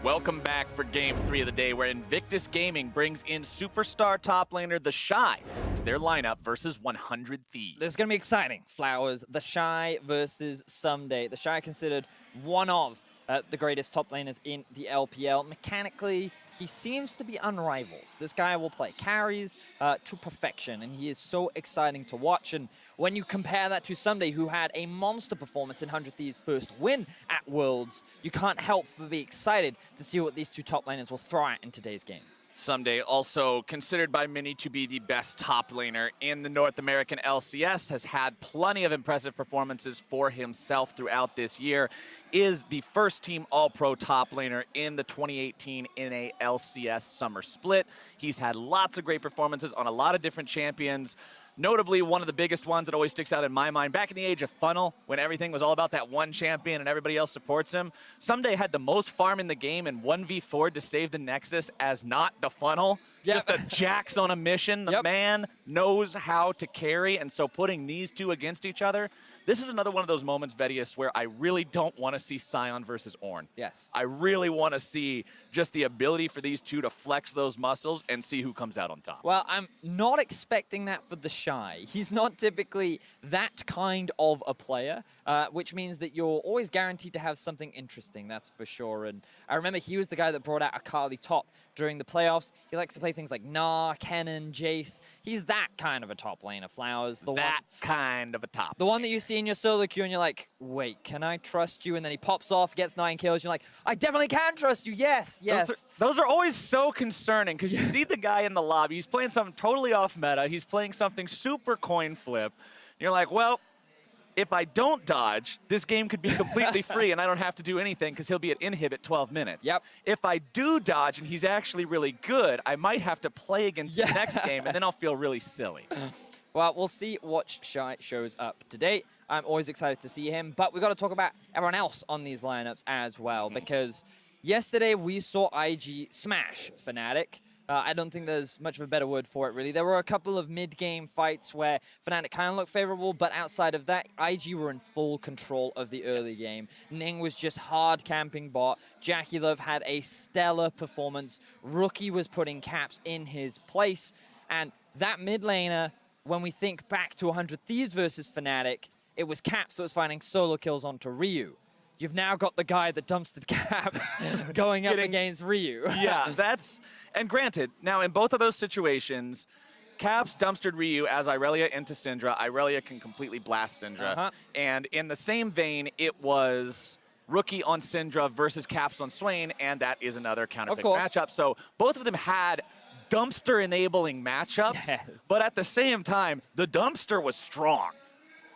Welcome back for Game 3 of the day, where Invictus Gaming brings in superstar top laner The Shy to their lineup versus 100 Thieves. This is going to be exciting. Flowers, The Shy versus Someday. The Shy considered one of the greatest top laners in the LPL. Mechanically, he seems to be unrivaled. This guy will play carries to perfection, and he is so exciting to watch. And when you compare that to Someday, who had a monster performance in 100 Thieves' first win at Worlds, you can't help but be excited to see what these two top laners will throw at in today's game. Someday, also considered by many to be the best top laner in the North American LCS, has had plenty of impressive performances for himself throughout this year, is the first team All-Pro top laner in the 2018 NA LCS Summer Split. He's had lots of great performances on a lot of different champions. Notably, one of the biggest ones that always sticks out in my mind, back in the age of Funnel, when everything was all about that one champion and everybody else supports him, Someday had the most farm in the game in 1v4 to save the Nexus as not the Funnel. Yep. Just a Jax on a mission. The man knows how to carry, and so putting these two against each other, this is another one of those moments, Vedius, where I really don't want to see Sion versus Ornn. Yes. I really want to see just the ability for these two to flex those muscles and see who comes out on top. Well, I'm not expecting that for The Shy. He's not typically that kind of a player, which means that you're always guaranteed to have something interesting, that's for sure. And I remember he was the guy that brought out Akali top during the playoffs. He likes to play things like Gnar, Kennen, Jace. He's that kind of a top laner, Flowers. The kind of a top The one that you see in your solo queue and you're like, wait, can I trust you? And then he pops off, gets 9 kills. You're like, I definitely can trust you. Yes, yes. Those are always so concerning because you see the guy in the lobby. He's playing something totally off meta. He's playing something super coin flip. You're like, well, if I don't dodge, this game could be completely free and I don't have to do anything because he'll be at inhib 12 minutes. Yep. If I do dodge and he's actually really good, I might have to play against the next game and then I'll feel really silly. Well, we'll see what Shy shows up today. I'm always excited to see him, but we've got to talk about everyone else on these lineups as well, because yesterday we saw IG smash Fnatic. I don't think there's much of a better word for it, really. There were a couple of mid-game fights where Fnatic kind of looked favorable, but outside of that, IG were in full control of the early game. Ning was just hard camping bot. Jackie Love had a stellar performance. Rookie was putting Caps in his place. And that mid laner, when we think back to 100 Thieves versus Fnatic, it was Caps that was finding solo kills onto Ryu. You've now got the guy that dumpstered Caps going up against Ryu. Yeah, and granted, now in both of those situations, Caps dumpstered Ryu as Irelia into Syndra. Irelia can completely blast Syndra. And in the same vein, it was Rookie on Syndra versus Caps on Swain, and that is another counterpick matchup. So both of them had dumpster-enabling matchups, but at the same time, the dumpster was strong.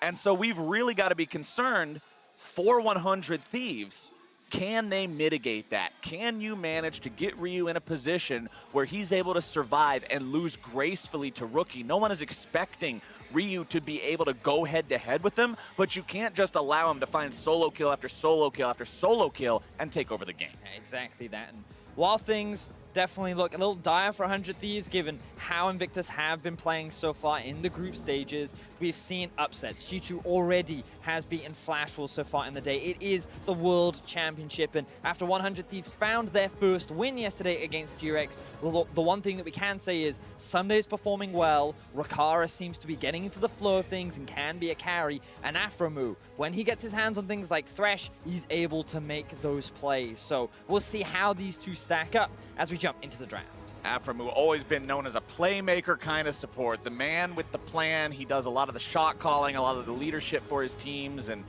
And so we've really got to be concerned for 100 Thieves. Can they mitigate that? Can you manage to get Ryu in a position where he's able to survive and lose gracefully to Rookie? No one is expecting Ryu to be able to go head-to-head with them, but you can't just allow him to find solo kill after solo kill after solo kill and take over the game. Exactly that. And while things definitely look a little dire for 100 Thieves, given how Invictus have been playing so far in the group stages, we've seen upsets. G2 already has beaten Flashwolf so far in the day. It is the World Championship, and after 100 Thieves found their first win yesterday against G-Rex, well, the one thing that we can say is Sunday's performing well, Rakara seems to be getting into the flow of things and can be a carry, and Afromu, when he gets his hands on things like Thresh, he's able to make those plays. So we'll see how these two stack up as we jump into the draft. Afromu always been known as a playmaker kind of support. The man with the plan. He does a lot of the shot calling, a lot of the leadership for his teams, and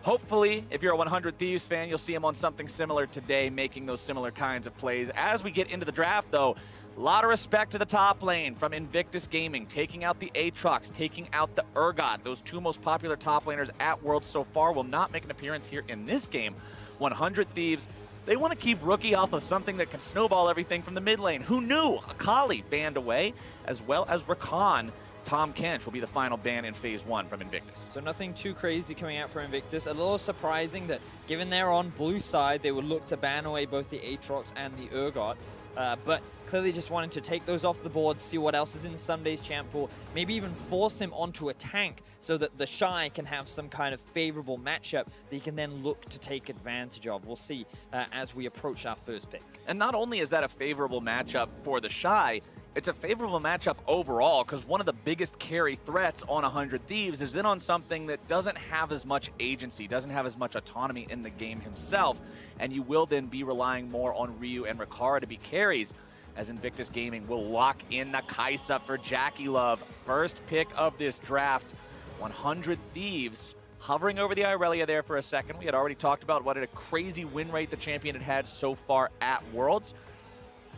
hopefully, if you're a 100 Thieves fan, you'll see him on something similar today, making those similar kinds of plays. As we get into the draft, though, a lot of respect to the top lane from Invictus Gaming, taking out the Aatrox, taking out the Urgot. Those two most popular top laners at Worlds so far will not make an appearance here in this game. 100 Thieves, they want to keep Rookie off of something that can snowball everything from the mid lane. Who knew? Akali banned away, as well as Rakan. Tom Kench will be the final ban in Phase 1 from Invictus. So nothing too crazy coming out for Invictus. A little surprising that, given they're on blue side, they would look to ban away both the Aatrox and the Urgot. But clearly just wanting to take those off the board, see what else is in Sunday's champ pool, maybe even force him onto a tank so that the Shy can have some kind of favorable matchup that he can then look to take advantage of. We'll see as we approach our first pick. And not only is that a favorable matchup for the Shy, it's a favorable matchup overall, because one of the biggest carry threats on 100 Thieves is then on something that doesn't have as much agency, doesn't have as much autonomy in the game himself, and you will then be relying more on Ryu and Rikara to be carries, as Invictus Gaming will lock in the Kaisa for Jackie Love. First pick of this draft, 100 Thieves. Hovering over the Irelia there for a second. We had already talked about what a crazy win rate the champion had so far at Worlds.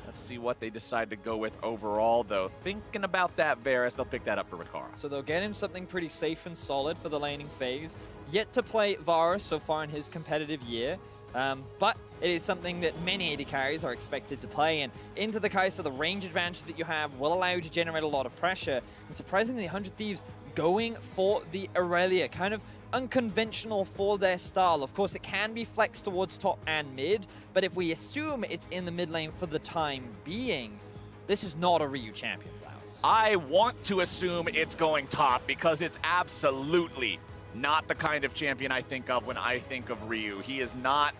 Let's see what they decide to go with overall, though. Thinking about that Varus, they'll pick that up for Rikara. So they'll get him something pretty safe and solid for the laning phase. Yet to play Varus so far in his competitive year, but it is something that many AD carries are expected to play. And into the Kaisa, the range advantage that you have will allow you to generate a lot of pressure. And surprisingly, 100 Thieves going for the Irelia, kind of unconventional for their style. Of course, it can be flexed towards top and mid, but if we assume it's in the mid lane for the time being, this is not a Ryu champion, Flowers. I want to assume it's going top because it's absolutely not the kind of champion I think of when I think of Ryu. He is not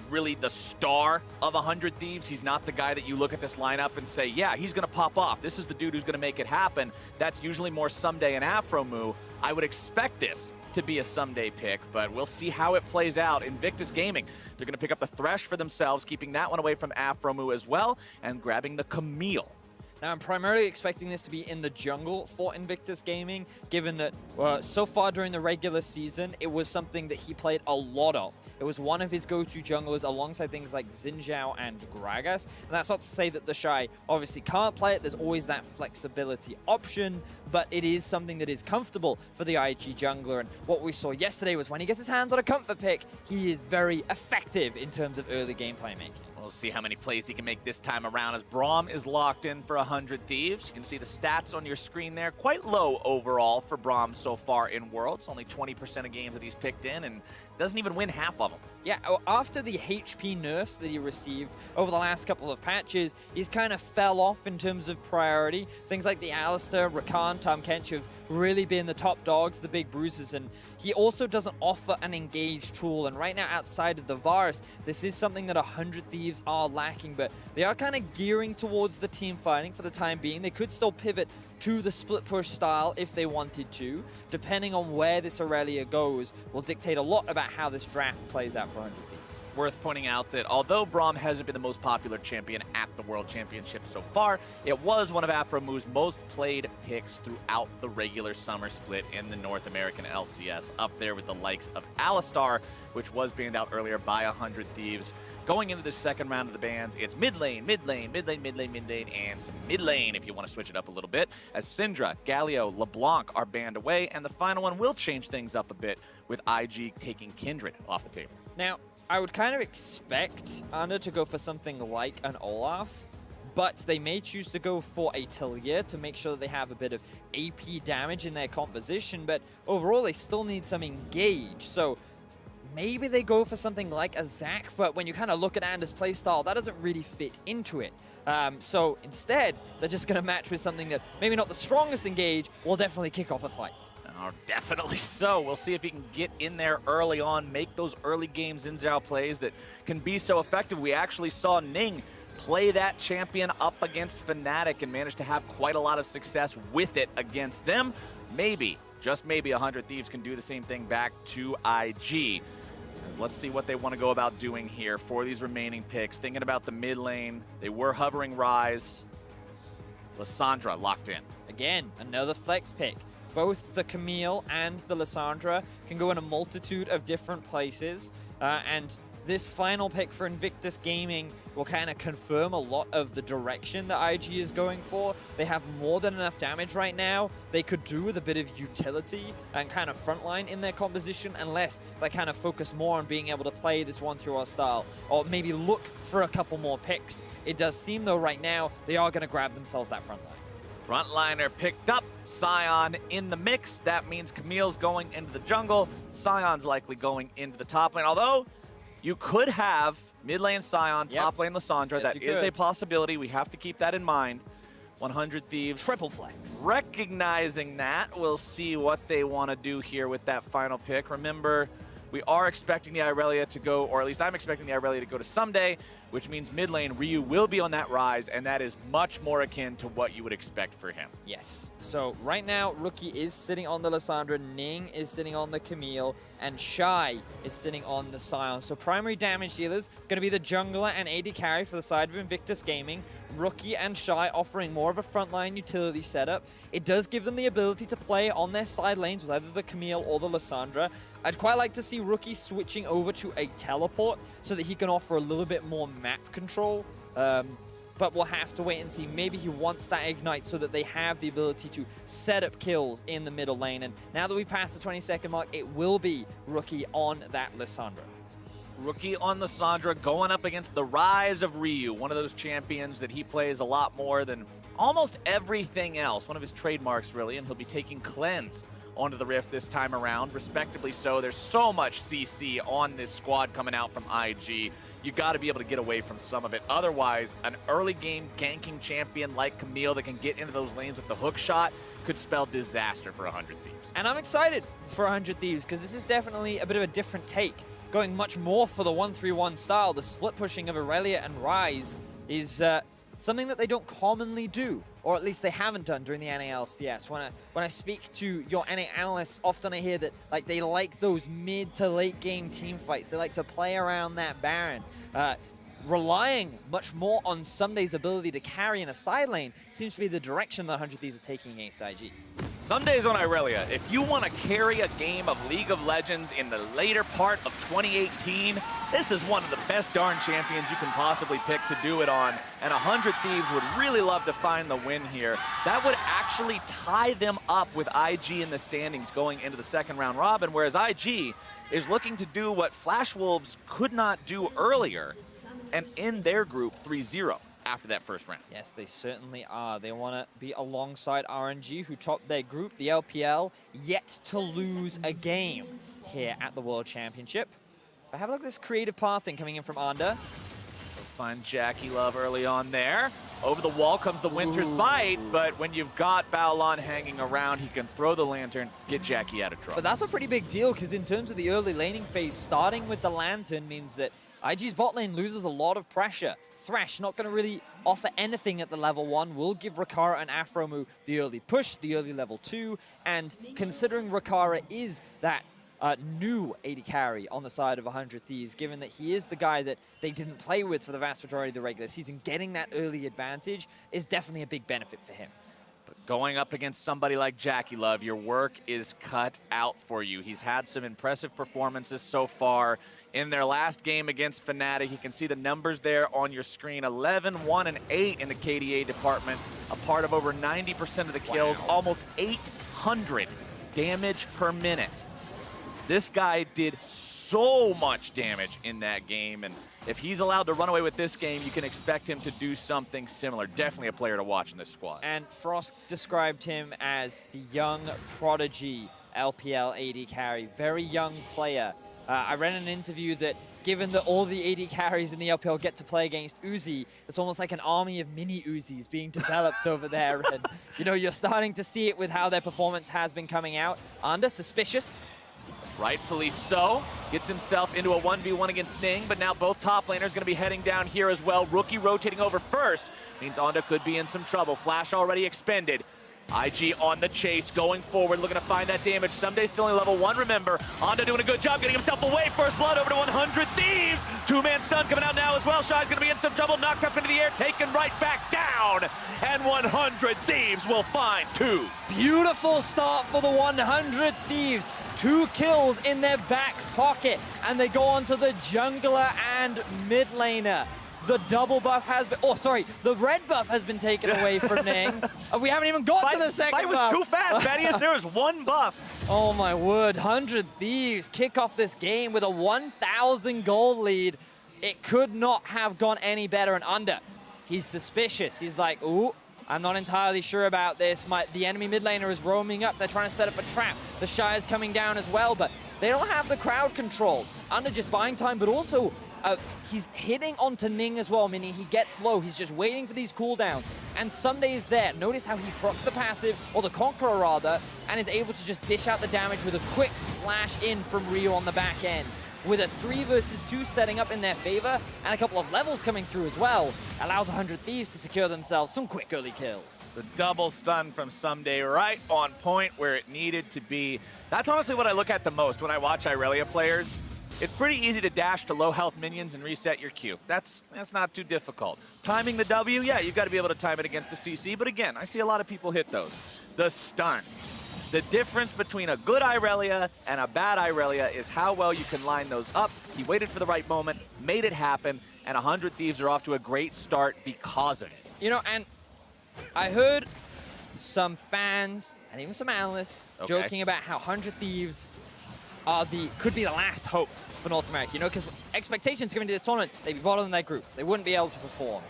really the star of 100 Thieves. He's not the guy that you look at this lineup and say, yeah, he's going to pop off. This is the dude who's going to make it happen. That's usually more Someday and Afromu. I would expect this to be a Someday pick, but we'll see how it plays out. Invictus Gaming, they're going to pick up the Thresh for themselves, keeping that one away from Afromu as well, and grabbing the Camille. Now, I'm primarily expecting this to be in the jungle for Invictus Gaming, given that so far during the regular season, it was something that he played a lot of. It was one of his go-to junglers alongside things like Xin Zhao and Gragas. And that's not to say that the Shy obviously can't play it. There's always that flexibility option, but it is something that is comfortable for the IG jungler. And what we saw yesterday was when he gets his hands on a comfort pick, he is very effective in terms of early game playmaking. We'll see how many plays he can make this time around as Braum is locked in for 100 Thieves. You can see the stats on your screen there. Quite low overall for Braum so far in Worlds. Only 20% of games that he's picked in and doesn't even win half of them. Yeah, after the HP nerfs that he received over the last couple of patches, he's kind of fell off in terms of priority. Things like the Alistar, Rakan, Tahm Kench have really been the top dogs, the big bruisers, and he also doesn't offer an engaged tool. And right now, outside of the Varus, this is something that 100 Thieves are lacking, but they are kind of gearing towards the team fighting for the time being. They could still pivot to the split push style if they wanted to. Depending on where this Irelia goes will dictate a lot about how this draft plays out for 100 Thieves. Worth pointing out that although Braum hasn't been the most popular champion at the World Championship so far, it was one of Afromu's most played picks throughout the regular summer split in the North American LCS, up there with the likes of Alistar, which was banned out earlier by 100 Thieves. Going into the second round of the bans, it's mid lane, mid lane, mid lane, mid lane, mid lane, and some mid lane if you want to switch it up a little bit, as Syndra, Galio, LeBlanc are banned away, and the final one will change things up a bit with IG taking Kindred off the table. Now, I would kind of expect Under to go for something like an Olaf, but they may choose to go for a Talia to make sure that they have a bit of AP damage in their composition, but overall they still need some engage, so maybe they go for something like a Zac, but when you kind of look at Anders' playstyle, that doesn't really fit into it. So instead, they're just going to match with something that maybe not the strongest engage, will definitely kick off a fight. Oh, definitely so. We'll see if he can get in there early on, make those early game Xin Zhao plays that can be so effective. We actually saw Ning play that champion up against Fnatic and managed to have quite a lot of success with it against them. Maybe, just maybe, 100 Thieves can do the same thing back to IG. Let's see what they want to go about doing here for these remaining picks. Thinking about the mid lane, they were hovering Ryze. Lissandra locked in. Again, another flex pick. Both the Camille and the Lissandra can go in a multitude of different places, and this final pick for Invictus Gaming will kind of confirm a lot of the direction that IG is going for. They have more than enough damage right now. They could do with a bit of utility and kind of frontline in their composition, unless they kind of focus more on being able to play this 1-3-1 style, or maybe look for a couple more picks. It does seem, though, right now, they are going to grab themselves that frontline. Frontliner picked up, Sion in the mix. That means Camille's going into the jungle. Sion's likely going into the top lane, although You could have mid lane Sion, Yep. top lane Lissandra. Yes, That you is a could. possibility. We have to keep that in mind. 100 Thieves. Triple flex. Recognizing that, we'll see what they want to do here with that final pick. Remember, we are expecting the Irelia to go, or at least I'm expecting the Irelia to go to someday, which means mid lane Ryu will be on that rise, and that is much more akin to what you would expect for him. Yes. So right now, Rookie is sitting on the Lissandra, Ning is sitting on the Camille, and Shy is sitting on the Sion. So primary damage dealers going to be the jungler and AD carry for the side of Invictus Gaming. Rookie and Shy offering more of a frontline utility setup. It does give them the ability to play on their side lanes with either the Camille or the Lissandra. I'd quite like to see Rookie switching over to a teleport so that he can offer a little bit more map control. But we'll have to wait and see. Maybe he wants that Ignite so that they have the ability to set up kills in the middle lane. And now that we've passed the 20-second mark, it will be Rookie on that Lissandra. Rookie on Lissandra going up against the rise of Ryu, one of those champions that he plays a lot more than almost everything else. One of his trademarks, really, and he'll be taking Cleanse onto the Rift this time around, respectively so. There's so much CC on this squad coming out from IG. You got to be able to get away from some of it. Otherwise, an early game ganking champion like Camille that can get into those lanes with the hook shot could spell disaster for 100 Thieves. And I'm excited for 100 Thieves because this is definitely a bit of a different take. Going much more for the 1-3-1 style, the split pushing of Irelia and Ryze is something that they don't commonly do, or at least they haven't done during the NA/LCS. When I speak to your NA analysts, often I hear that they like those mid to late game team fights. They like to play around that Baron. Relying much more on Sunday's ability to carry in a side lane seems to be the direction that 100 Thieves are taking against IG. Sundays on Irelia. If you want to carry a game of League of Legends in the later part of 2018, this is one of the best darn champions you can possibly pick to do it on. And 100 Thieves would really love to find the win here. That would actually tie them up with IG in the standings going into the second round robin, whereas IG is looking to do what Flash Wolves could not do earlier and end their group 3-0 after that first round. Yes, they certainly are. They want to be alongside RNG, who topped their group, the LPL, yet to lose a game here at the World Championship. But have a look at this creative pathing coming in from Anda. Find Jackie Love early on there. Over the wall comes the Winter's Bite, but when you've got Baolan hanging around, he can throw the Lantern, get Jackie out of trouble. But that's a pretty big deal, because in terms of the early laning phase, starting with the Lantern means that IG's bot lane loses a lot of pressure. Thresh not going to really offer anything at the level 1. Will give Rakara and Afromu the early push, the early level 2, and considering Rakara is that new AD carry on the side of 100 Thieves, given that he is the guy that they didn't play with for the vast majority of the regular season, getting that early advantage is definitely a big benefit for him. But going up against somebody like Jackie Love, your work is cut out for you. He's had some impressive performances so far. In their last game against Fnatic, you can see the numbers there on your screen. 11, 1, and 8 in the KDA department, a part of over 90% of the kills, almost 800 damage per minute. This guy did so much damage in that game, and if he's allowed to run away with this game, you can expect him to do something similar. Definitely a player to watch in this squad. And Frost described him as the young prodigy LPL AD carry, very young player. I read in an interview that given that all the AD carries in the LPL get to play against Uzi, it's almost like an army of mini Uzis being developed over there. And, you know, you're starting to see it with how their performance has been coming out. Under suspicious. Rightfully so. Gets himself into a 1v1 against Ning, but now both top laners going to be heading down here as well. Rookie rotating over first means Onda could be in some trouble. Flash already expended. IG on the chase, going forward, looking to find that damage. Someday still only level 1, remember. Onda doing a good job getting himself away. First blood over to 100 Thieves. Two-man stun coming out now as well. Shy's going to be in some trouble, knocked up into the air, taken right back down. And 100 Thieves will find 2. Beautiful start for the 100 Thieves. 2 kills in their back pocket, and they go on to the jungler and mid laner. The double buff has been, the red buff has been taken away from Ning. We haven't even got to the second buff. Fight was too fast, Thaddeus. There was 1 buff. Oh my word, 100 Thieves kick off this game with a 1,000 goal lead. It could not have gone any better. And Under, he's suspicious. He's like, ooh, I'm not entirely sure about this. The enemy mid laner is roaming up. They're trying to set up a trap. The Shy is coming down as well, but They don't have the crowd control. Under just buying time, but also he's hitting onto Ning as well, meaning he gets low. He's just waiting for these cooldowns. And Sunday is there. Notice how he procs the passive, or the Conqueror rather, and is able to just dish out the damage with a quick flash in from Ryu on the back end. With a 3 versus 2 setting up in their favor, and a couple of levels coming through as well, allows 100 Thieves to secure themselves some quick early kills. The double stun from Someday right on point where it needed to be. That's honestly what I look at the most when I watch Irelia players. It's pretty easy to dash to low health minions and reset your Q. That's not too difficult. Timing the W, yeah, you've got to be able to time it against the CC, but again, I see a lot of people hit those. The stuns. The difference between a good Irelia and a bad Irelia is how well you can line those up. He waited for the right moment, made it happen, and 100 Thieves are off to a great start because of it. You know, and I heard some fans and even some analysts joking about how 100 Thieves are could be the last hope for North America. You know, because expectations going into this tournament, they'd be bottom in their group. They wouldn't be able to perform.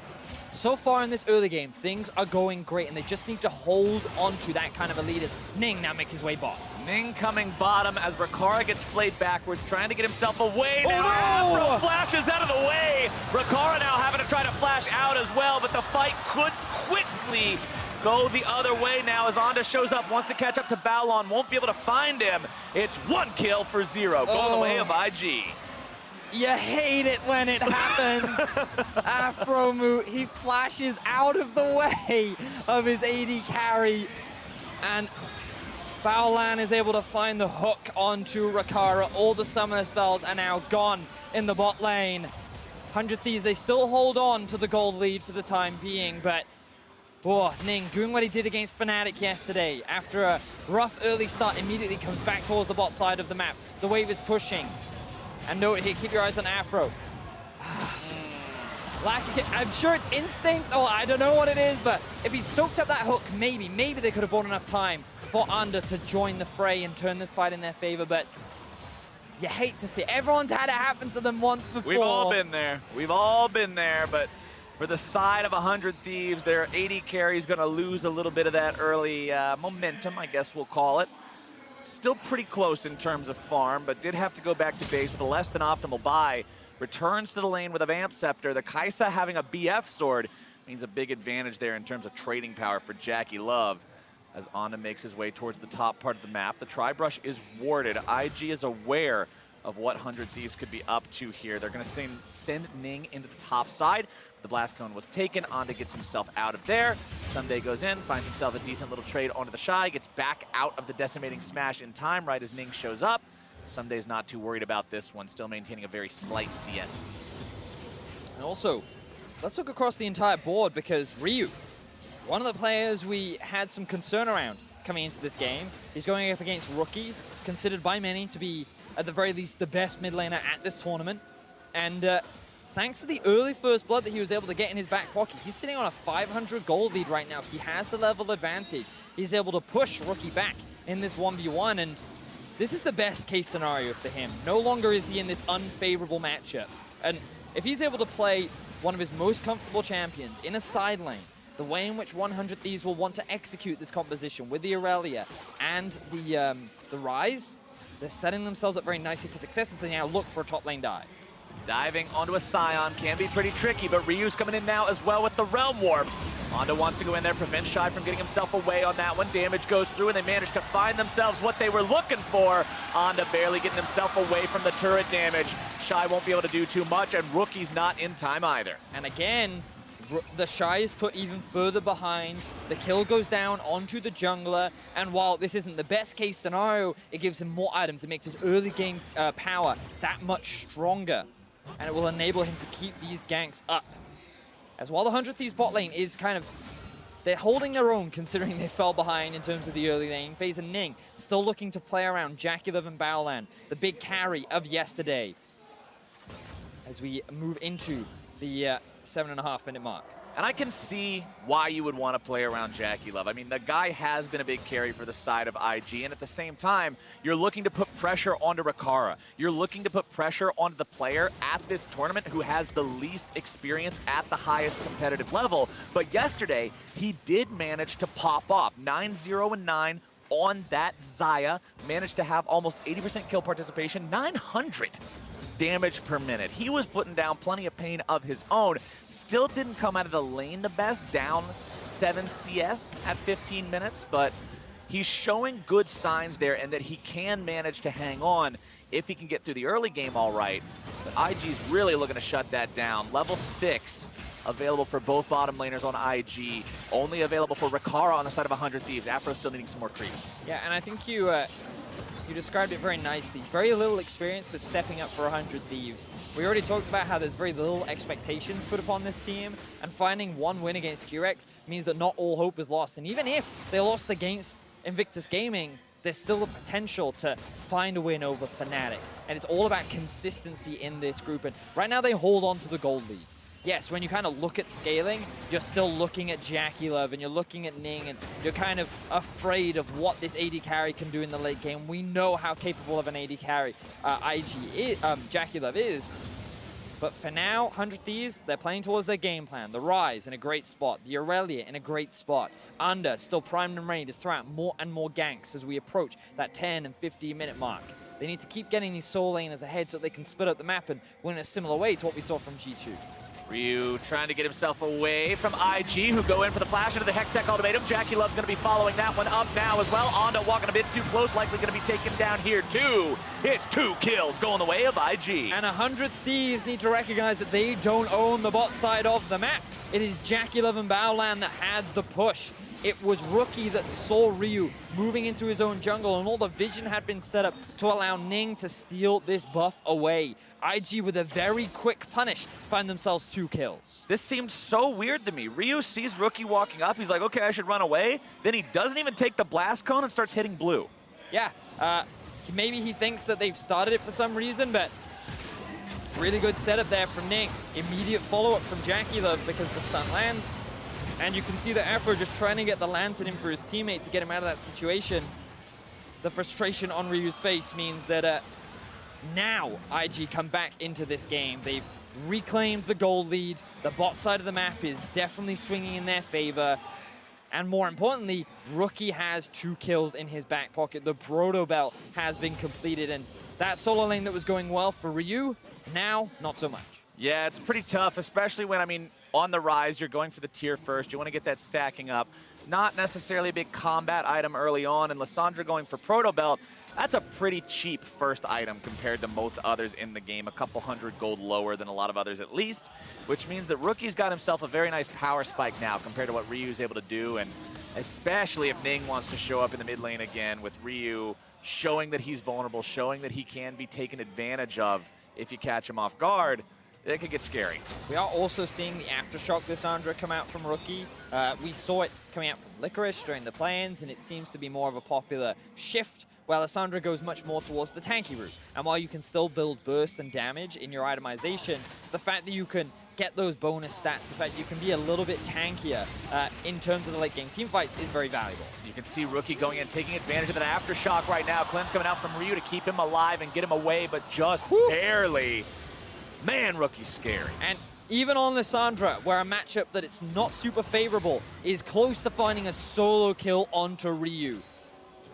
So far in this early game, things are going great, and they just need to hold on to that kind of a lead as Ning now makes his way bottom. Ning coming bottom as Rakara gets flayed backwards, trying to get himself away. Now Afro flashes out of the way. Rakara now having to try to flash out as well, but the fight could quickly go the other way now as Onda shows up, wants to catch up to Balon, won't be able to find him. It's 1 kill for 0, going the way of IG. You hate it when it happens. Afro he flashes out of the way of his AD carry, and Baolan is able to find the hook onto Rakara. All the summoner spells are now gone in the bot lane. 100 Thieves, they still hold on to the gold lead for the time being, but Ning doing what he did against Fnatic yesterday. After a rough early start, immediately comes back towards the bot side of the map. The wave is pushing. And note here, keep your eyes on Afro. I'm sure it's instinct, or I don't know what it is, but if he'd soaked up that hook, maybe they could have bought enough time for Under to join the fray and turn this fight in their favor, but you hate to see it. Everyone's had it happen to them once before. We've all been there. We've all been there, but for the side of 100 Thieves, their AD carry is going to lose a little bit of that early momentum, I guess we'll call it. Still pretty close in terms of farm, but did have to go back to base with a less than optimal buy. Returns to the lane with a Vamp Scepter. The Kaisa having a BF sword means a big advantage there in terms of trading power for Jackie Love as Onda makes his way towards the top part of the map. The Tri-Brush is warded. IG is aware of what 100 Thieves could be up to here. They're going to send Ning into the top side. The Blast Cone was taken. Onda gets himself out of there. Someday goes in, finds himself a decent little trade onto the Shy, gets back out of the Decimating Smash in time right as Ning shows up. Someday's not too worried about this one, still maintaining a very slight CS. And also, let's look across the entire board because Ryu, one of the players we had some concern around coming into this game, he's going up against Rookie, considered by many to be, at the very least, the best mid laner at this tournament. And thanks to the early first blood that he was able to get in his back pocket, he's sitting on a 500 gold lead right now. He has the level advantage. He's able to push Rookie back in this 1v1, and this is the best case scenario for him. No longer is he in this unfavorable matchup. And if he's able to play one of his most comfortable champions in a side lane, the way in which 100 Thieves will want to execute this composition with the Aurelia and the Rise, they're setting themselves up very nicely for success as they now look for a top lane dive. Diving onto a Scion can be pretty tricky, but Ryu's coming in now as well with the Realm Warp. Onda wants to go in there, prevent Shy from getting himself away on that one. Damage goes through, and they manage to find themselves what they were looking for. Onda barely getting himself away from the turret damage. Shy won't be able to do too much, and Rookie's not in time either. And again, the Shy is put even further behind. The kill goes down onto the jungler, and while this isn't the best case scenario, it gives him more items. It makes his early game power that much stronger, and it will enable him to keep these ganks up. As while the 100 Thieves bot lane is kind of, they're holding their own considering they fell behind in terms of the early lane. FaZe and Ning still looking to play around Jackie Love and Baolan, the big carry of yesterday, as we move into the 7.5 minute mark. And I can see why you would want to play around Jackie Love. I mean, the guy has been a big carry for the side of IG, and at the same time, you're looking to put pressure onto Rakara. You're looking to put pressure onto the player at this tournament who has the least experience at the highest competitive level. But yesterday, he did manage to pop off 9-0-9, on that Xayah. Managed to have almost 80% kill participation, 900 damage per minute. He was putting down plenty of pain of his own. Still didn't come out of the lane the best, down 7 CS at 15 minutes, but he's showing good signs there and that he can manage to hang on if he can get through the early game all right. But IG's really looking to shut that down. Level 6 available for both bottom laners on IG. Only available for Rikara on the side of 100 Thieves. Afro still needing some more creeps. Yeah, and I think you described it very nicely. Very little experience, but stepping up for 100 Thieves. We already talked about how there's very little expectations put upon this team, and finding one win against Q-Rex means that not all hope is lost. And even if they lost against Invictus Gaming, there's still a potential to find a win over Fnatic. And it's all about consistency in this group. And right now they hold on to the gold lead. Yes, when you kind of look at scaling, you're still looking at JackeyLove and you're looking at Ning and you're kind of afraid of what this AD carry can do in the late game. We know how capable of an AD carry JackeyLove is. But for now, 100 Thieves, they're playing towards their game plan. The Rise in a great spot. The Aurelia in a great spot. Under, still primed and ready to throw out more and more ganks as we approach that 10 and 15 minute mark. They need to keep getting these soul laners ahead so they can split up the map and win in a similar way to what we saw from G2. Ryu trying to get himself away from IG, who go in for the flash into the Hextech ultimatum. JackeyLove's going to be following that one up now as well. Ondo walking a bit too close, likely going to be taken down here too. It's 2 kills going the way of IG. And 100 Thieves need to recognize that they don't own the bot side of the map. It is JackeyLove and Baolan that had the push. It was Rookie that saw Ryu moving into his own jungle, and all the vision had been set up to allow Ning to steal this buff away. IG, with a very quick punish, find themselves 2 kills. This seemed so weird to me. Ryu sees Rookie walking up. He's like, okay, I should run away. Then he doesn't even take the blast cone and starts hitting blue. Yeah, maybe he thinks that they've started it for some reason, but really good setup there from Ning. Immediate follow-up from JackeyLove because the stun lands. And you can see that Afro just trying to get the lantern in for his teammate to get him out of that situation. The frustration on Ryu's face means that now IG come back into this game. They've reclaimed the gold lead. The bot side of the map is definitely swinging in their favor. And more importantly, Rookie has 2 kills in his back pocket. The Brodo Belt has been completed, and that solo lane that was going well for Ryu, now not so much. Yeah, it's pretty tough, especially when, I mean, on the Rise, you're going for the tier first. You want to get that stacking up. Not necessarily a big combat item early on, and Lissandra going for Proto Belt, that's a pretty cheap first item compared to most others in the game. A couple hundred gold lower than a lot of others at least, which means that Rookie's got himself a very nice power spike now compared to what Ryu's able to do, and especially if Ning wants to show up in the mid lane again with Ryu showing that he's vulnerable, showing that he can be taken advantage of if you catch him off guard. It could get scary. We are also seeing the Aftershock Lissandra come out from Rookie. We saw it coming out from Licorice during the play-ins, and it seems to be more of a popular shift, where Lissandra goes much more towards the tanky route. And while you can still build burst and damage in your itemization, the fact that you can get those bonus stats, the fact you can be a little bit tankier in terms of the late game team fights is very valuable. You can see Rookie going in, taking advantage of that Aftershock right now. Cleanse coming out from Ryu to keep him alive and get him away, but just barely. Man, Rookie's scary. And even on Lissandra, where a matchup that it's not super favorable is close to finding a solo kill onto Ryu.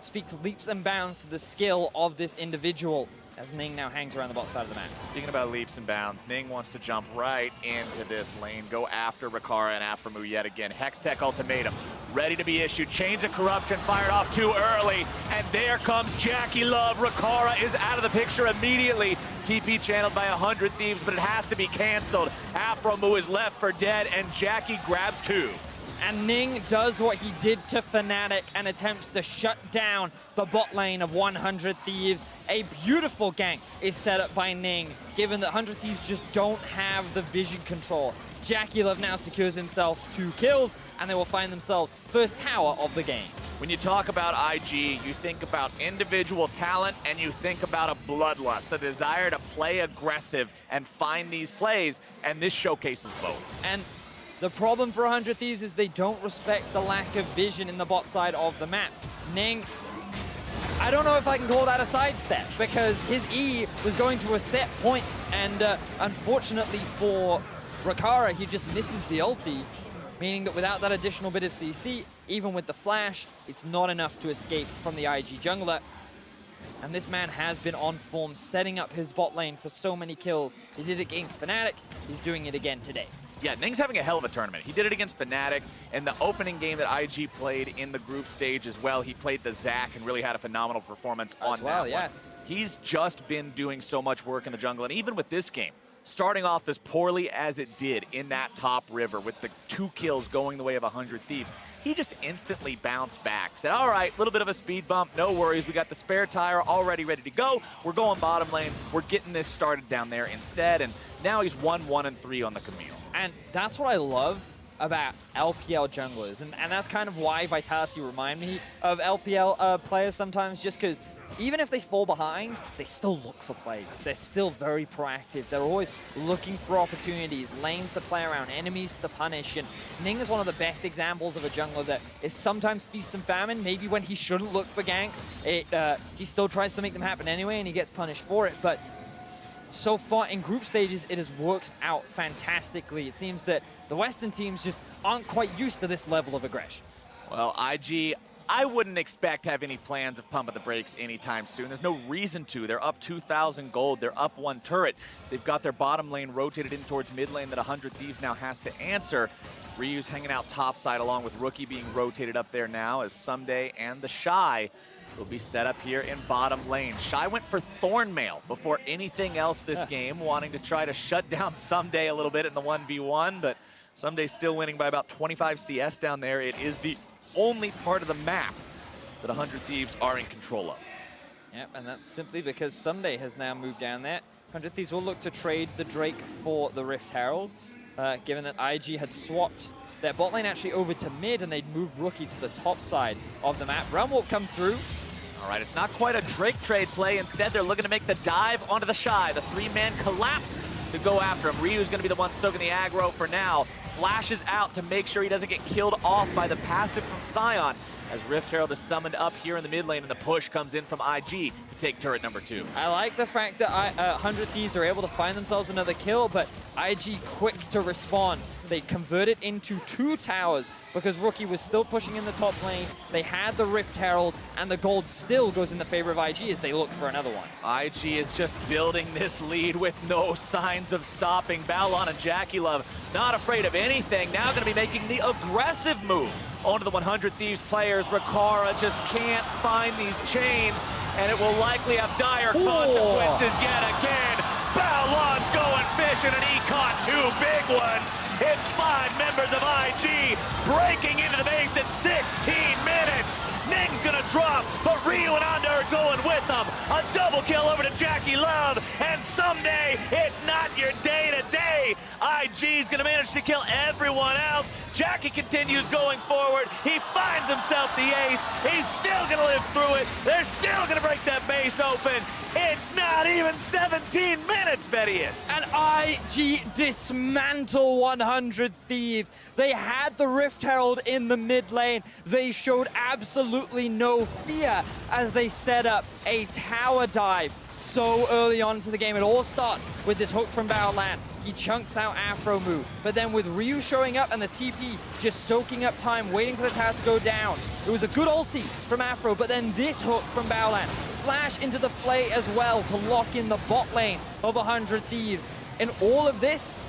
Speaks leaps and bounds to the skill of this individual as Ning now hangs around the bot side of the map. Speaking about leaps and bounds, Ning wants to jump right into this lane, go after Rikara and Aphromoo yet again. Hextech ultimatum, ready to be issued. Chains of Corruption fired off too early, and there comes JackeyLove. Rikara is out of the picture immediately. TP channeled by 100 Thieves, but it has to be canceled. Aphromoo is left for dead, and Jackie grabs 2. And Ning does what he did to Fnatic and attempts to shut down the bot lane of 100 Thieves. A beautiful gank is set up by Ning, given that 100 Thieves just don't have the vision control. JackeyLove now secures himself 2 kills, and they will find themselves first tower of the game. When you talk about IG, you think about individual talent and you think about a bloodlust, a desire to play aggressive and find these plays, and this showcases both. And the problem for 100 Thieves is they don't respect the lack of vision in the bot side of the map. Ning, I don't know if I can call that a sidestep, because his E was going to a set point, and unfortunately for Rikara, he just misses the ulti. meaning that without that additional bit of CC, even with the flash, it's not enough to escape from the IG jungler. And this man has been on form, setting up his bot lane for so many kills. He did it against Fnatic, he's doing it again today. Yeah, Ning's having a hell of a tournament. He did it against Fnatic, and the opening game that IG played in the group stage as well, he played the Zac and really had a phenomenal performance on that one. Yes. He's just been doing so much work in the jungle, and even with this game, starting off as poorly as it did in that top river with the 2 kills going the way of 100 Thieves, he just instantly bounced back. Said, all right, a little bit of a speed bump, no worries. We got the spare tire already ready to go. We're going bottom lane. We're getting this started down there instead. And now he's 1-1-3 on the Camille. And that's what I love about LPL junglers. And that's kind of why Vitality remind me of LPL players sometimes, just because even if they fall behind, they still look for plays. They're still very proactive. They're always looking for opportunities, lanes to play around, enemies to punish. And Ning is one of the best examples of a jungler that is sometimes feast and famine. Maybe when he shouldn't look for ganks, he still tries to make them happen anyway, and he gets punished for it. But so far in group stages, it has worked out fantastically. It seems that the Western teams just aren't quite used to this level of aggression. Well, IG, I wouldn't expect to have any plans of pumping the brakes anytime soon. There's no reason to. They're up 2,000 gold. They're up 1 turret. They've got their bottom lane rotated in towards mid lane that 100 Thieves now has to answer. Ryu's hanging out topside along with Rookie being rotated up there now as Someday and the Shy will be set up here in bottom lane. Shy went for Thornmail before anything else this game, wanting to try to shut down Someday a little bit in the 1v1, but Someday's still winning by about 25 CS down there. It is the only part of the map that 100 Thieves are in control of. Yep, and that's simply because Someday has now moved down there. 100 Thieves will look to trade the Drake for the Rift Herald, given that IG had swapped their bot lane actually over to mid, and they'd moved Rookie to the top side of the map. Realm Warp comes through. All right, it's not quite a Drake trade play. Instead, they're looking to make the dive onto the Shy. The 3-man collapse to go after him. Ryu's going to be the one soaking the aggro for now. Flashes out to make sure he doesn't get killed off by the passive from Sion, as Rift Herald is summoned up here in the mid lane, and the push comes in from IG to take turret number 2. I like the fact that 100 Thieves are able to find themselves another kill, but IG quick to respond. They convert it into 2 towers because Rookie was still pushing in the top lane. They had the Rift Herald, and the gold still goes in the favor of IG as they look for another one. IG is just building this lead with no signs of stopping. Balon and Jackie Love not afraid of anything. Now going to be making the aggressive move onto the 100 Thieves players. Rikara just can't find these chains, and it will likely have dire consequences yet again. Balon's going fishing, and he caught 2 big ones. It's 5 members of IG breaking into the base at 16 minutes. Ning's gonna drop, but Ryu and Anda are going with them. A double kill over to Jackie Love, and someday it's not your day today. IG's gonna manage to kill everyone else. Jackie continues going forward. He finds himself the ace. He's still gonna live through it. They're still gonna break that base open. It's not even 17 minutes, Vedius. And IG dismantle 100 Thieves. They had the Rift Herald in the mid lane. They showed absolutely no fear as they set up a tower dive so early on into the game. It all starts with this hook from Baolan. He chunks out Afro move, but then with Ryu showing up and the TP just soaking up time, waiting for the tower to go down. It was a good ulti from Afro, but then this hook from Baolan. Flash into the Flay as well to lock in the bot lane of 100 Thieves. In all of this,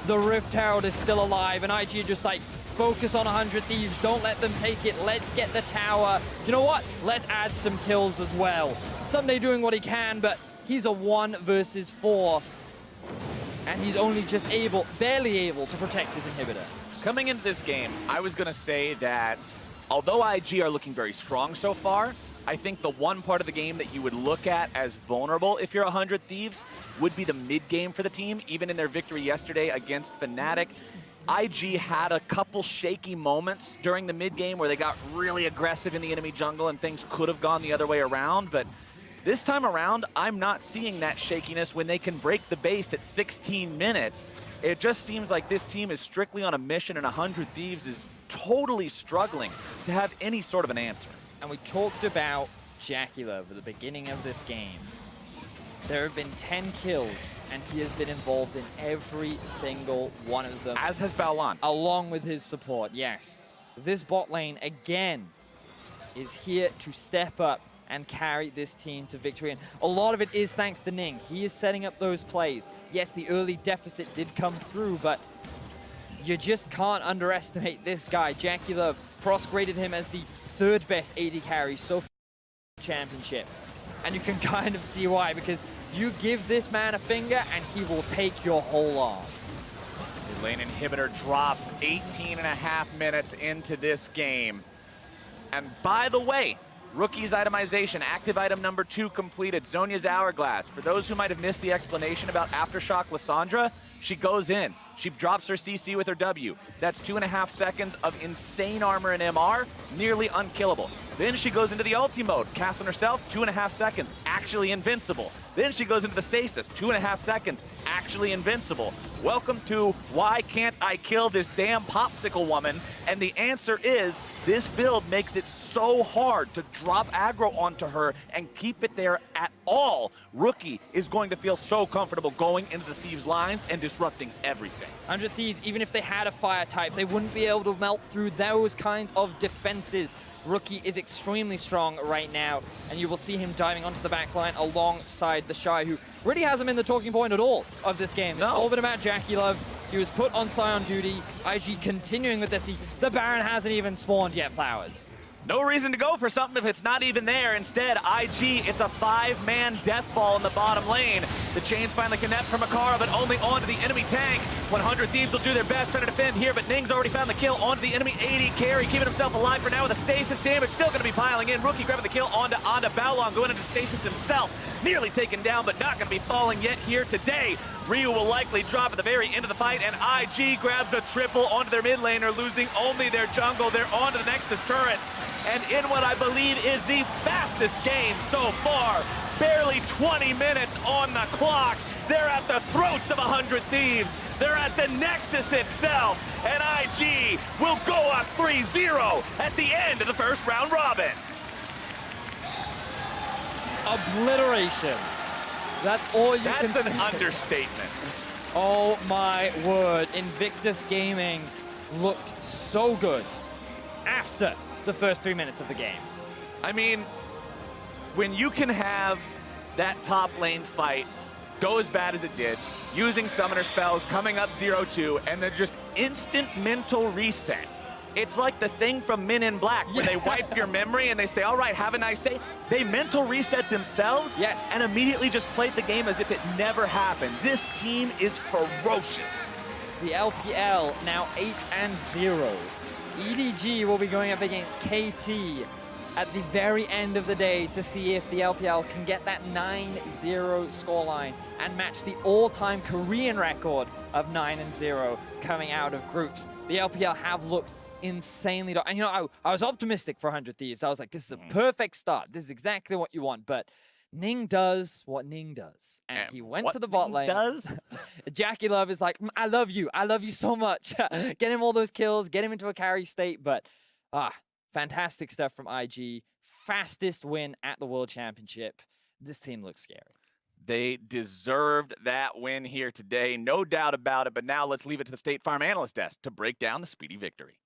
the Rift Herald is still alive, and IG just like, focus on 100 Thieves, don't let them take it, let's get the tower. You know what? Let's add some kills as well. Someday doing what he can, but he's a 1 versus 4. And he's only just barely able to protect his inhibitor. Coming into this game, I was gonna say that although IG are looking very strong so far, I think the one part of the game that you would look at as vulnerable if you're 100 Thieves would be the mid game for the team. Even in their victory yesterday against Fnatic, IG had a couple shaky moments during the mid game where they got really aggressive in the enemy jungle and things could have gone the other way around, but this time around, I'm not seeing that shakiness when they can break the base at 16 minutes. It just seems like this team is strictly on a mission, and 100 Thieves is totally struggling to have any sort of an answer. And we talked about Jackie Love at the beginning of this game. There have been 10 kills, and he has been involved in every single one of them. As has Baolan. Along with his support, yes. This bot lane, again, is here to step up and carry this team to victory. And a lot of it is thanks to Ning. He is setting up those plays. Yes, the early deficit did come through, but you just can't underestimate this guy. Jackie Love, Frost graded him as the 3rd best AD carry so far in the championship. And you can kind of see why, because you give this man a finger and he will take your whole arm. The lane inhibitor drops 18.5 minutes into this game. And by the way, Rookie's itemization, active item number 2 completed, Zhonya's Hourglass. For those who might have missed the explanation about Aftershock Lissandra, she goes in. She drops her CC with her W. That's 2.5 seconds of insane armor and MR, nearly unkillable. Then she goes into the ulti mode, casts on herself, 2.5 seconds, actually invincible. Then she goes into the stasis, 2.5 seconds, actually invincible. Welcome to Why Can't I Kill This Damn Popsicle Woman? And the answer is, this build makes it so hard to drop aggro onto her and keep it there at all. Rookie is going to feel so comfortable going into the Thieves lines and disrupting everything. 100 Thieves, even if they had a fire type, they wouldn't be able to melt through those kinds of defenses. Rookie is extremely strong right now, and you will see him diving onto the backline alongside the Shy, who really hasn't been the talking point at all of this game. It's all been about Jackie Love. He was put on Scion duty. IG continuing with this. The Baron hasn't even spawned yet, Flowers. No reason to go for something if it's not even there. Instead, IG, it's a 5-man death ball in the bottom lane. The chains finally connect from Akara, but only onto the enemy tank. 100 Thieves will do their best trying to defend here, but Ning's already found the kill onto the enemy AD carry, keeping himself alive for now with a stasis damage. Still going to be piling in. Rookie grabbing the kill onto Baolan, going into stasis himself. Nearly taken down, but not going to be falling yet here today. Ryu will likely drop at the very end of the fight, and IG grabs a triple onto their mid laner, losing only their jungle. They're onto the Nexus turrets. And in what I believe is the fastest game so far, barely 20 minutes on the clock, they're at the throats of 100 Thieves. They're at the Nexus itself, and IG will go up 3-0 at the end of the first round robin. Obliteration. That's all you can say. That's an understatement. Oh my word. Invictus Gaming looked so good after the first 3 minutes of the game. I mean, when you can have that top lane fight go as bad as it did, using summoner spells, coming up 0-2, and then just instant mental reset. It's like the thing from Men in Black, where they wipe your memory and they say, all right, have a nice day. They mental reset themselves and immediately just played the game as if it never happened. This team is ferocious. The LPL now 8-0. EDG will be going up against KT at the very end of the day to see if the LPL can get that 9-0 scoreline and match the all-time Korean record of 9-0 coming out of groups. The LPL have looked insanely... And you know, I was optimistic for 100 Thieves. I was like, this is a perfect start. This is exactly what you want. But Ning does what Ning does. And he went to the bot lane. Jackie Love is like, I love you. I love you so much. Get him all those kills. Get him into a carry state. But, fantastic stuff from IG. Fastest win at the World Championship. This team looks scary. They deserved that win here today. No doubt about it. But now let's leave it to the State Farm Analyst Desk to break down the speedy victory.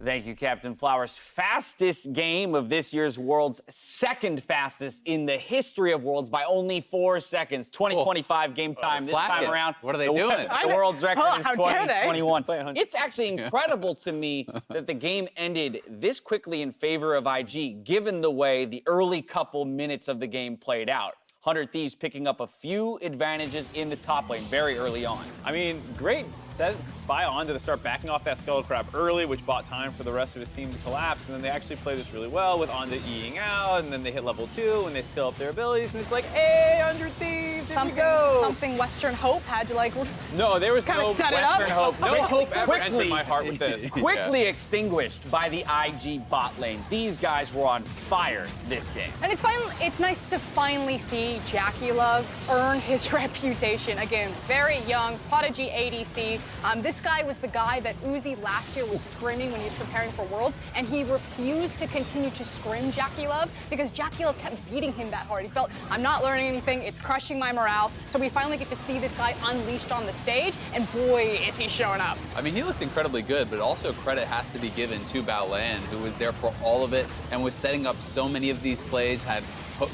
Thank you, Captain Flowers. Fastest game of this year's Worlds, second fastest in the history of Worlds by only 4 seconds. 2025 game time this time around. What are they doing? The World's record is how dare they? 2021. It's actually incredible to me that the game ended this quickly in favor of IG, given the way the early couple minutes of the game played out. 100 Thieves picking up a few advantages in the top lane very early on. I mean, great sets by Onda to start backing off that Skull Crab early, which bought time for the rest of his team to collapse. And then they actually play this really well with Onda E'ing out, and then they hit level 2 and they skill up their abilities. And it's like, hey, 100 Thieves, here we go. Something Western Hope had to like... No, there was no set it Western up. Hope. No hope ever entered my heart with this. Quickly extinguished by the IG bot lane. These guys were on fire this game. And it's nice to finally see see Jackie Love earn his reputation. Again, very young, prodigy ADC. This guy was the guy that Uzi last year was scrimming when he was preparing for Worlds, and he refused to continue to scrim Jackie Love because Jackie Love kept beating him that hard. He felt, I'm not learning anything, it's crushing my morale. So we finally get to see this guy unleashed on the stage, and boy, is he showing up. I mean, he looked incredibly good, but also credit has to be given to Baolan, who was there for all of it and was setting up so many of these plays, had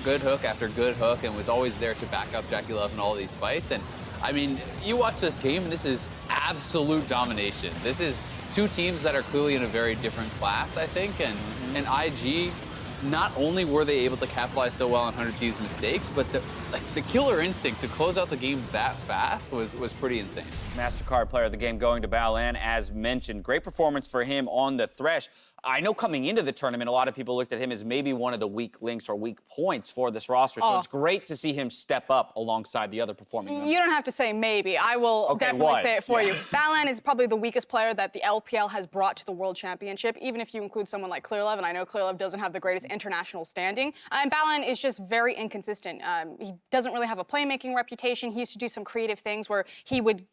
good hook after good hook, and was always there to back up Jackie Love in all of these fights. And I mean, you watch this game, and this is absolute domination. This is two teams that are clearly in a very different class, I think, and IG, not only were they able to capitalize so well on 100 Thieves' mistakes, but the killer instinct to close out the game that fast was pretty insane. MasterCard player of the game going to Baolan, as mentioned. Great performance for him on the Thresh. I know coming into the tournament, a lot of people looked at him as maybe one of the weak links or weak points for this roster. So it's great to see him step up alongside the other performing members. You don't have to say maybe. I will definitely say it for you. Balan is probably the weakest player that the LPL has brought to the World Championship, even if you include someone like Clearlove, and I know Clearlove doesn't have the greatest international standing. And Balan is just very inconsistent. He doesn't really have a playmaking reputation. He used to do some creative things where he would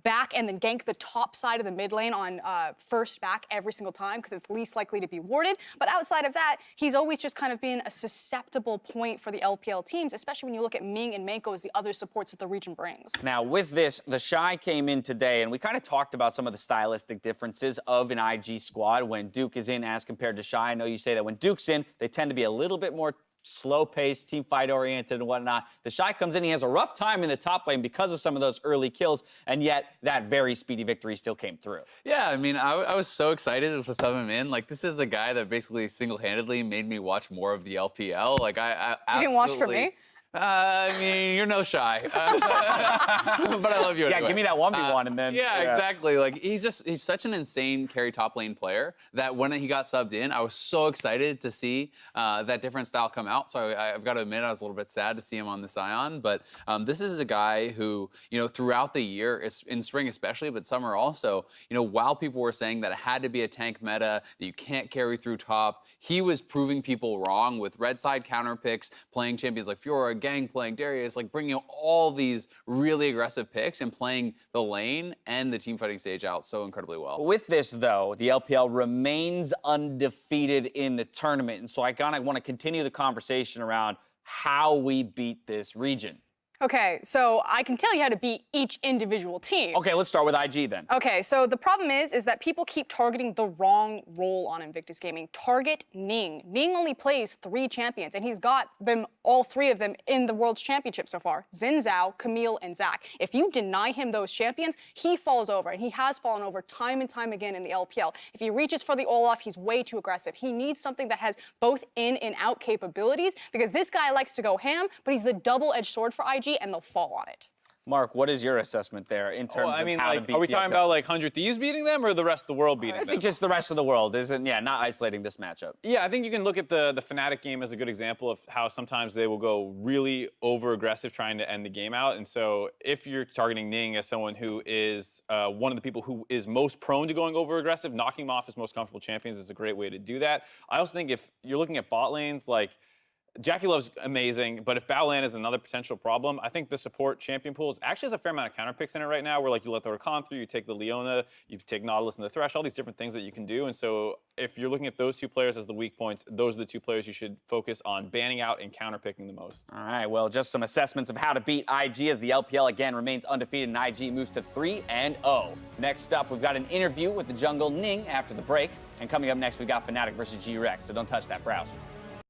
back and then gank the top side of the mid lane on first back every single time because it's least likely to be warded. But outside of that, he's always just kind of been a susceptible point for the LPL teams, especially when you look at Ming and Mako as the other supports that the region brings. Now, with this, the Shy came in today, and we kind of talked about some of the stylistic differences of an IG squad when Duke is in as compared to Shy. I know you say that when Duke's in, they tend to be a little bit more slow-paced, team fight-oriented and whatnot. The Shy comes in, he has a rough time in the top lane because of some of those early kills, and yet that very speedy victory still came through. Yeah, I mean, I was so excited to sub him in. Like, this is the guy that basically single-handedly made me watch more of the LPL. Like, I absolutely... You didn't watch for me? I mean, you're no Shy. But I love you anyway. Yeah, give me that 1v1 and then... Yeah, exactly. Like, he's such an insane carry top lane player that when he got subbed in, I was so excited to see that different style come out. So I've got to admit, I was a little bit sad to see him on the Scion. But this is a guy who, you know, throughout the year, in spring especially, but summer also, you know, while people were saying that it had to be a tank meta, that you can't carry through top, he was proving people wrong with red side counter picks, playing champions like Fiora, Gang, playing Darius, like bringing all these really aggressive picks and playing the lane and the team fighting stage out so incredibly well. With this, though, the LPL remains undefeated in the tournament, and so I kind of want to continue the conversation around how we beat this region. Okay, so I can tell you how to beat each individual team. Okay, let's start with IG then. Okay, so the problem is that people keep targeting the wrong role on Invictus Gaming. Target Ning. Ning only plays 3 champions, and he's got them, all 3 of them, in the World's Championship so far. Xin Zhao, Camille, and Zac. If you deny him those champions, he falls over, and he has fallen over time and time again in the LPL. If he reaches for the Olaf, he's way too aggressive. He needs something that has both in and out capabilities, because this guy likes to go ham, but he's the double-edged sword for IG, and they'll fall on it. Mark, what is your assessment there in terms of how to beat are we the talking LPL? about like 100 Thieves beating them or the rest of the world beating them? I think just the rest of the world isn't, not isolating this matchup. Yeah, I think you can look at the Fnatic game as a good example of how sometimes they will go really over-aggressive trying to end the game out. And so if you're targeting Ning as someone who is one of the people who is most prone to going over-aggressive, knocking him off his most comfortable champions is a great way to do that. I also think if you're looking at bot lanes, like, Jackie Love's amazing, but if Baolan is another potential problem, I think the support champion pool actually has a fair amount of counter picks in it right now, where like you let the Rakan through, you take the Leona, you take Nautilus and the Thresh, all these different things that you can do. And so if you're looking at those 2 players as the weak points, those are the 2 players you should focus on banning out and counter picking the most. All right, well, just some assessments of how to beat IG as the LPL again remains undefeated and IG moves to 3-0. Next up, we've got an interview with the jungle Ning after the break. And coming up next, we've got Fnatic versus G-Rex, so don't touch that browser.